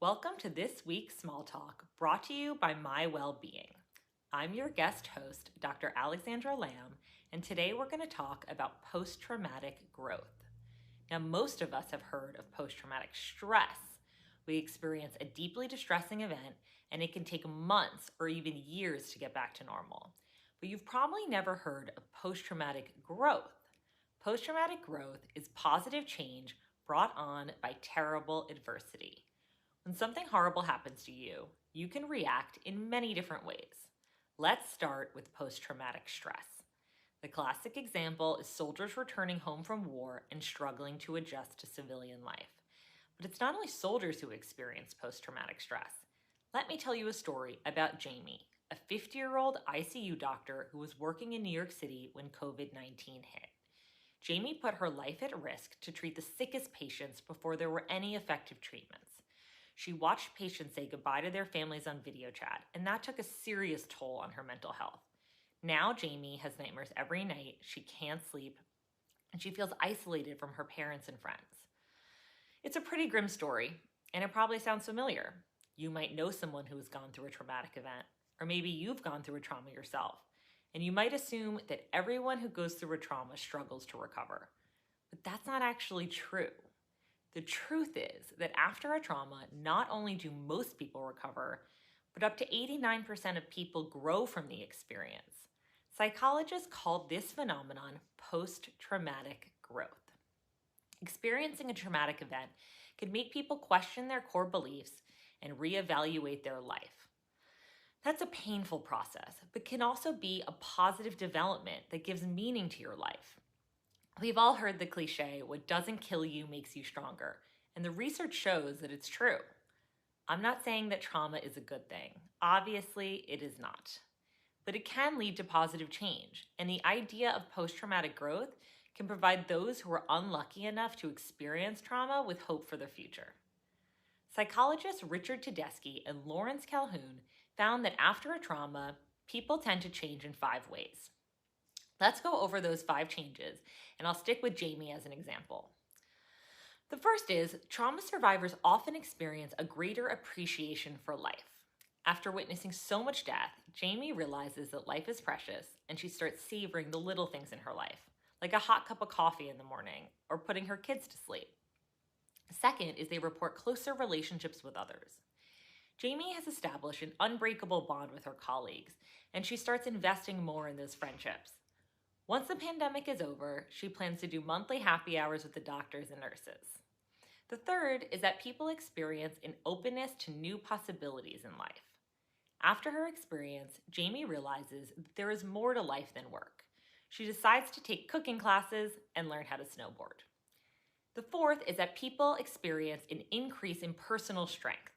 Welcome to this week's Small Talk, brought to you by MyWellbeing. I'm your guest host, Dr. Alexandra Lamm, and today we're going to talk about post-traumatic growth. Now, most of us have heard of post-traumatic stress. We experience a deeply distressing event, and it can take months or even years to get back to normal. But you've probably never heard of post-traumatic growth. Post-traumatic growth is positive change brought on by terrible adversity. When something horrible happens to you, you can react in many different ways. Let's start with post-traumatic stress. The classic example is soldiers returning home from war and struggling to adjust to civilian life. But it's not only soldiers who experience post-traumatic stress. Let me tell you a story about Jamie, a 50-year-old ICU doctor who was working in New York City when COVID-19 hit. Jamie put her life at risk to treat the sickest patients before there were any effective treatments. She watched patients say goodbye to their families on video chat, and that took a serious toll on her mental health. Now Jamie has nightmares every night, she can't sleep, and she feels isolated from her parents and friends. It's a pretty grim story, and it probably sounds familiar. You might know someone who has gone through a traumatic event, or maybe you've gone through a trauma yourself, and you might assume that everyone who goes through a trauma struggles to recover. But that's not actually true. The truth is that after a trauma, not only do most people recover, but up to 89% of people grow from the experience. Psychologists call this phenomenon post-traumatic growth. Experiencing a traumatic event can make people question their core beliefs and reevaluate their life. That's a painful process, but can also be a positive development that gives meaning to your life. We've all heard the cliche, what doesn't kill you makes you stronger, and the research shows that it's true. I'm not saying that trauma is a good thing. Obviously, it is not. But it can lead to positive change, and the idea of post-traumatic growth can provide those who are unlucky enough to experience trauma with hope for their future. Psychologists Richard Tedeschi and Lawrence Calhoun found that after a trauma, people tend to change in 5 ways. Let's go over those 5 changes, and I'll stick with Jamie as an example. The first is, trauma survivors often experience a greater appreciation for life. After witnessing so much death, Jamie realizes that life is precious, and she starts savoring the little things in her life, like a hot cup of coffee in the morning, or putting her kids to sleep. Second is they report closer relationships with others. Jamie has established an unbreakable bond with her colleagues, and she starts investing more in those friendships. Once the pandemic is over, she plans to do monthly happy hours with the doctors and nurses. The third is that people experience an openness to new possibilities in life. After her experience, Jamie realizes that there is more to life than work. She decides to take cooking classes and learn how to snowboard. The fourth is that people experience an increase in personal strength.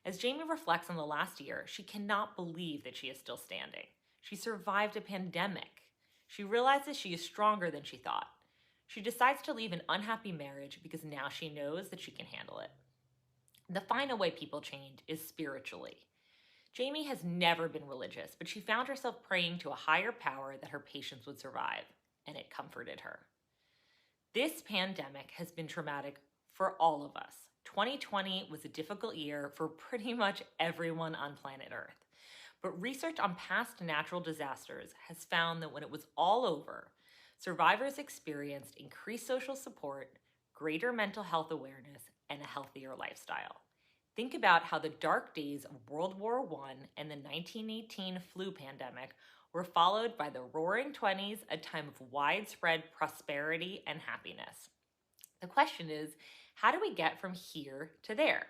As Jamie reflects on the last year, she cannot believe that she is still standing. She survived a pandemic. She realizes she is stronger than she thought. She decides to leave an unhappy marriage because now she knows that she can handle it. The final way people change is spiritually. Jamie has never been religious, but she found herself praying to a higher power that her patients would survive, and it comforted her. This pandemic has been traumatic for all of us. 2020 was a difficult year for pretty much everyone on planet Earth. But research on past natural disasters has found that when it was all over, survivors experienced increased social support, greater mental health awareness, and a healthier lifestyle. Think about how the dark days of World War I and the 1918 flu pandemic were followed by the Roaring 20s, a time of widespread prosperity and happiness. The question is, how do we get from here to there?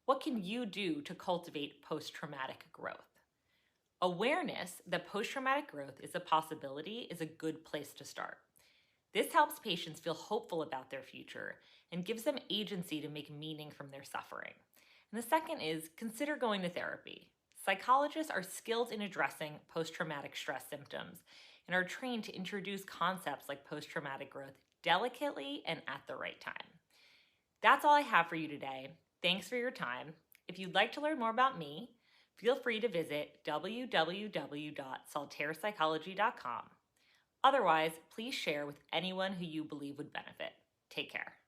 What can you do to cultivate post-traumatic growth? Awareness that post-traumatic growth is a possibility is a good place to start. This helps patients feel hopeful about their future and gives them agency to make meaning from their suffering. And the second is consider going to therapy. Psychologists are skilled in addressing post-traumatic stress symptoms and are trained to introduce concepts like post-traumatic growth delicately and at the right time. That's all I have for you today. Thanks for your time. If you'd like to learn more about me, feel free to visit www.saltairepsychology.com. Otherwise, please share with anyone who you believe would benefit. Take care.